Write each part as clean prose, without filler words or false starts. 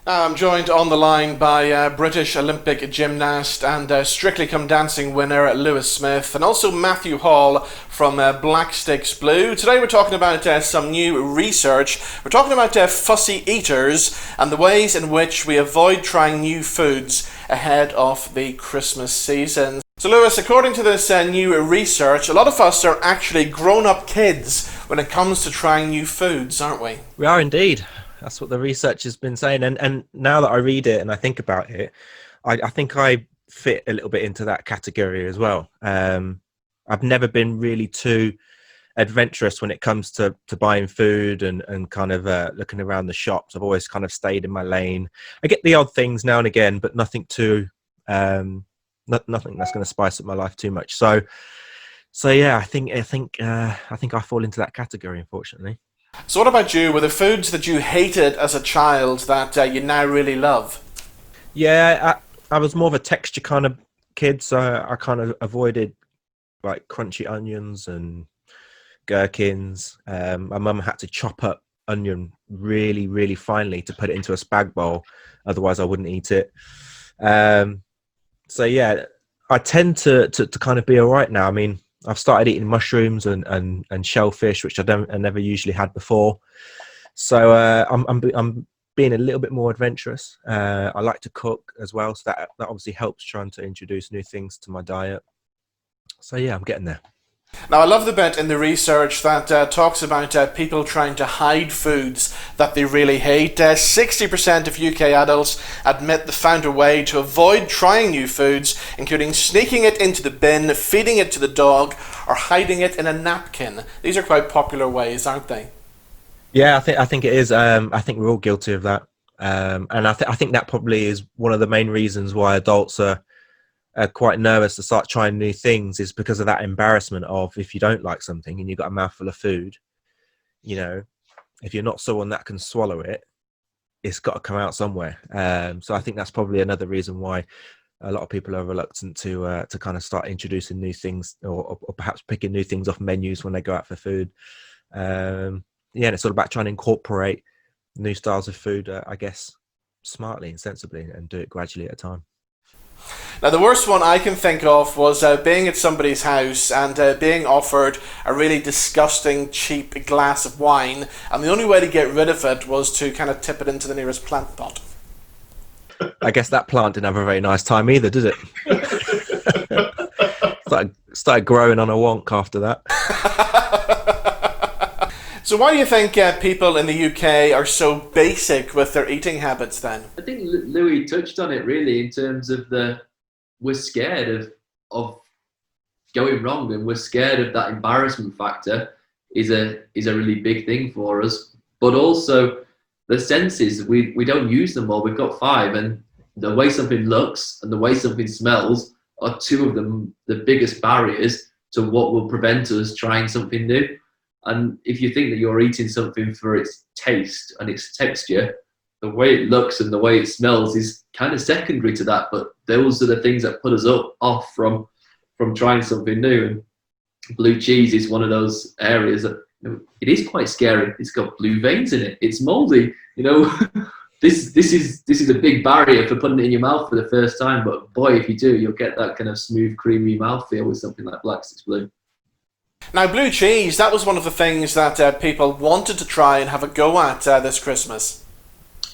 I'm joined on the line by British Olympic gymnast and Strictly Come Dancing winner Lewis Smith, and also Matthew Hall from Blacksticks Blue. Today we're talking about some new research. We're talking about fussy eaters and the ways in which we avoid trying new foods ahead of the Christmas season. So Lewis, according to this new research, a lot of us are actually grown-up kids when it comes to trying new foods, aren't we? We are indeed. That's what the research has been saying. And now that I read it and I think about it, I think I fit a little bit into that category as well. I've never been really too adventurous when it comes to buying food and kind of looking around the shops. I've always kind of stayed in my lane. I get the odd things now and again, but nothing too, nothing that's going to spice up my life too much. So yeah, I think I fall into that category, unfortunately. So what about you? Were there foods that you hated as a child that you now really love? Yeah, I was more of a texture kind of kid, so I kind of avoided like crunchy onions and gherkins. My mum had to chop up onion really, really finely to put it into a spag bowl, otherwise I wouldn't eat it. So yeah, I tend to kind of be all right now. I mean, I've started eating mushrooms and shellfish, which I never usually had before. So I'm being a little bit more adventurous. I like to cook as well, so that obviously helps trying to introduce new things to my diet. So yeah, I'm getting there. Now, I love the bit in the research that talks about people trying to hide foods that they really hate. 60% of UK adults admit they found a way to avoid trying new foods, including sneaking it into the bin, feeding it to the dog, or hiding it in a napkin. These are quite popular ways, aren't they? Yeah, I think it is. I think we're all guilty of that, and I think that probably is one of the main reasons why adults are quite nervous to start trying new things, is because of that embarrassment of, if you don't like something and you've got a mouthful of food, you know, if you're not someone that can swallow it, it's got to come out somewhere. So I think that's probably another reason why a lot of people are reluctant to kind of start introducing new things, or perhaps picking new things off menus when they go out for food. Yeah, and it's all about trying to incorporate new styles of food, I guess, smartly and sensibly, and do it gradually at a time. Now, the worst one I can think of was being at somebody's house and being offered a really disgusting, cheap glass of wine, and the only way to get rid of it was to kind of tip it into the nearest plant pot. I guess that plant didn't have a very nice time either, did it? started growing on a wonk after that. So why do you think people in the UK are so basic with their eating habits then? I think Louis touched on it really, in terms of we're scared of going wrong, and we're scared of that embarrassment factor is a really big thing for us. But also the senses, we don't use them all. We've got five, and the way something looks and the way something smells are two of the biggest barriers to what will prevent us trying something new. And if you think that you're eating something for its taste and its texture, the way it looks and the way it smells is kind of secondary to that. But those are the things that put us off from trying something new. And blue cheese is one of those areas that, it is quite scary. It's got blue veins in it. It's moldy. This is a big barrier for putting it in your mouth for the first time. But boy, if you do, you'll get that kind of smooth, creamy mouthfeel with something like Blacksticks Blue. Now, blue cheese, that was one of the things that people wanted to try and have a go at this Christmas.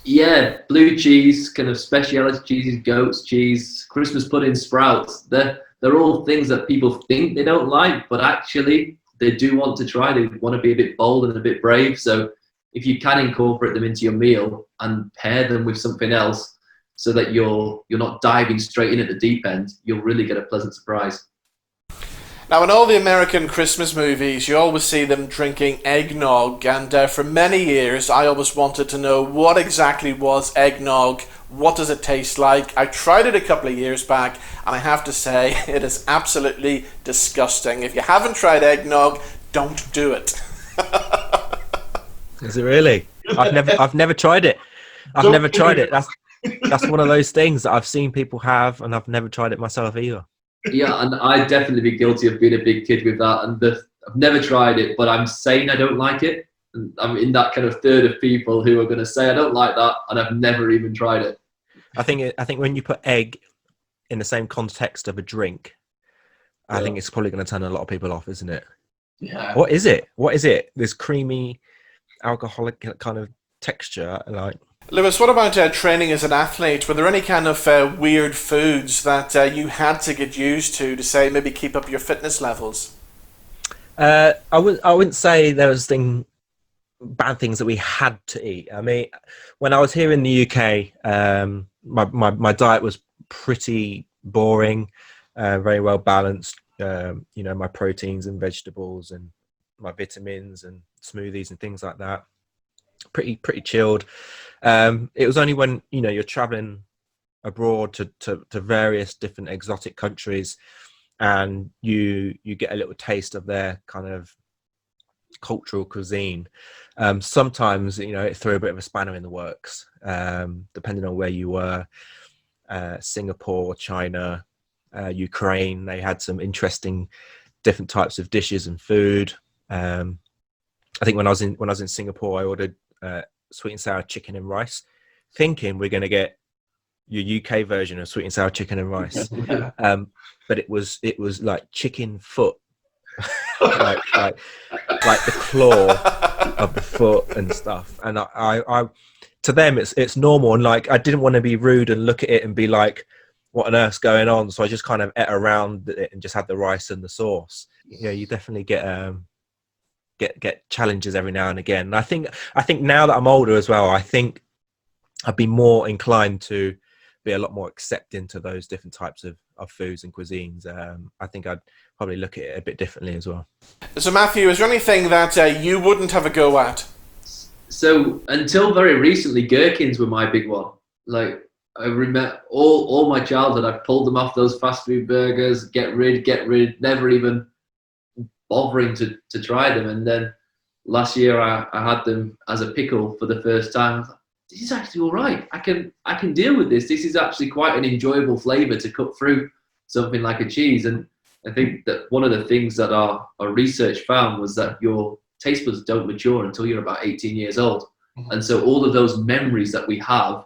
Yeah, blue cheese, kind of speciality cheeses, goat's cheese, Christmas pudding, sprouts. They're all things that people think they don't like, but actually they do want to try. They want to be a bit bold and a bit brave. So if you can incorporate them into your meal and pair them with something else, so that you're not diving straight in at the deep end, you'll really get a pleasant surprise. Now, in all the American Christmas movies, you always see them drinking eggnog, and for many years I always wanted to know what exactly was eggnog, what does it taste like. I tried it a couple of years back, and I have to say, it is absolutely disgusting. If you haven't tried eggnog, don't do it. Is it really? I've never tried it. I've never tried it. That's one of those things that I've seen people have, and I've never tried it myself either. Yeah, and I'd definitely be guilty of being a big kid with that. And I've never tried it, but I'm saying I don't like it. And I'm in that kind of third of people who are going to say I don't like that, and I've never even tried it. I think when you put egg in the same context of a drink, I think it's probably going to turn a lot of people off, isn't it? Yeah. What is it? What is it? This creamy, alcoholic kind of texture, like. Lewis, what about training as an athlete? Were there any kind of weird foods that you had to get used to say maybe keep up your fitness levels? I wouldn't say there was bad things that we had to eat. I mean, when I was here in the UK, my diet was pretty boring, very well balanced. My proteins and vegetables and my vitamins and smoothies and things like that. Pretty chilled. It was only when you're traveling abroad to various different exotic countries, and you get a little taste of their kind of cultural cuisine. Sometimes it threw a bit of a spanner in the works, depending on where you were. Singapore, China, Ukraine, they had some interesting different types of dishes and food. I think when I was in Singapore, I ordered sweet and sour chicken and rice, thinking we're going to get your UK version of sweet and sour chicken and rice. But it was like chicken foot, like the claw of the foot and stuff. And I to them it's normal, and like I didn't want to be rude and look at it and be like, what on earth's going on? So I just kind of ate around it and just had the rice and the sauce. You definitely get challenges every now and again. And I think now that I'm older as well, I think I'd be more inclined to be a lot more accepting to those different types of foods and cuisines. I think I'd probably look at it a bit differently as well. So Matthew, is there anything that you wouldn't have a go at? So until very recently, gherkins were my big one. Like I remember all my childhood, I pulled them off those fast food burgers, get rid, never even bothering to try them. And then last year I had them as a pickle for the first time. I thought, this is actually all right. I can deal with this. This is actually quite an enjoyable flavour to cut through something like a cheese. And I think that one of the things that our research found was that your taste buds don't mature until you're about 18 years old. And so all of those memories that we have,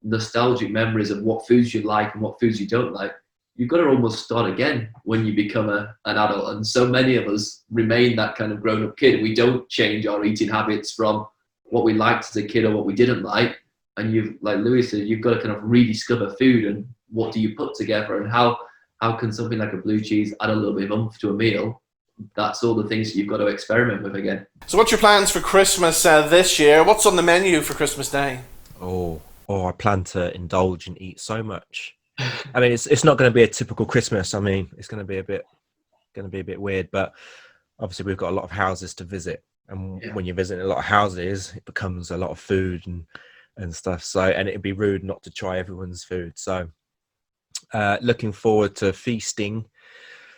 nostalgic memories of what foods you like and what foods you don't like, you've got to almost start again when you become an adult. And so many of us remain that kind of grown-up kid. We don't change our eating habits from what we liked as a kid or what we didn't like. And you've, like Louis said, you've got to kind of rediscover food and what do you put together, and how can something like a blue cheese add a little bit of oomph to a meal. That's all the things that you've got to experiment with again. So what's your plans for Christmas this year? What's on the menu for Christmas Day? I plan to indulge and eat so much. I mean, it's not going to be a typical Christmas. I mean, it's going to be a bit weird, but obviously we've got a lot of houses to visit, and when you're visiting a lot of houses, it becomes a lot of food and stuff. So, and it'd be rude not to try everyone's food. So, looking forward to feasting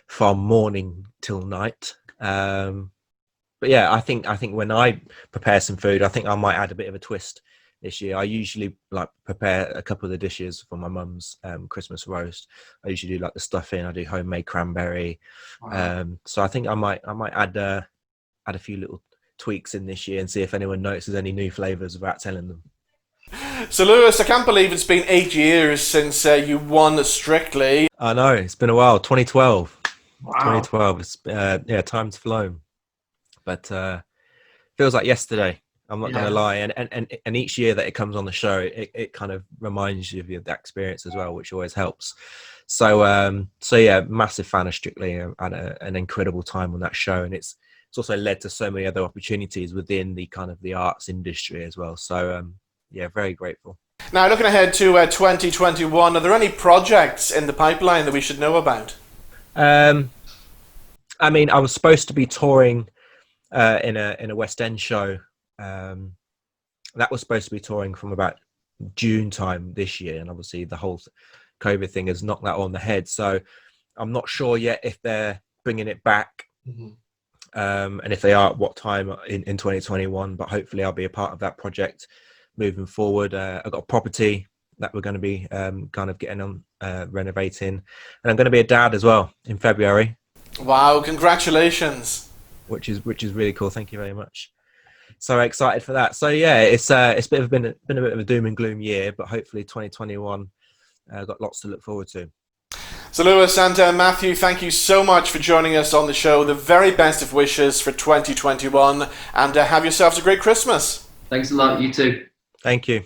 from morning till night. But yeah, I think when I prepare some food, I think I might add a bit of a twist this year. I usually like prepare a couple of the dishes for my mum's Christmas roast. I usually do like the stuffing. I do homemade cranberry. Wow. So I think I might add a few little tweaks in this year and see if anyone notices any new flavors without telling them. So Lewis, I can't believe it's been 8 years since you won Strictly. I know, it's been a while. 2012. Wow. 2012. It's time's flown, but feels like yesterday. I'm not going to lie, and each year that it comes on the show, it kind of reminds you of that experience as well, which always helps. So yeah, massive fan of Strictly. I had an incredible time on that show, and it's also led to so many other opportunities within the kind of the arts industry as well. So yeah, very grateful. Now, looking ahead to 2021, are there any projects in the pipeline that we should know about? I mean, I was supposed to be touring in a West End show. That was supposed to be touring from about June time this year, and obviously the whole COVID thing has knocked that on the head. So I'm not sure yet if they're bringing it back, and if they are, at what time in 2021. But hopefully I'll be a part of that project moving forward. I've got a property that we're going to be kind of getting on renovating, and I'm going to be a dad as well in February. Wow, congratulations. Which is really cool. Thank you very much. So excited for that. So yeah, it's been a bit of a doom and gloom year, but hopefully 2021 got lots to look forward to. So Lewis and Matthew, thank you so much for joining us on the show. The very best of wishes for 2021, and have yourselves a great Christmas. Thanks a lot, you too. Thank you.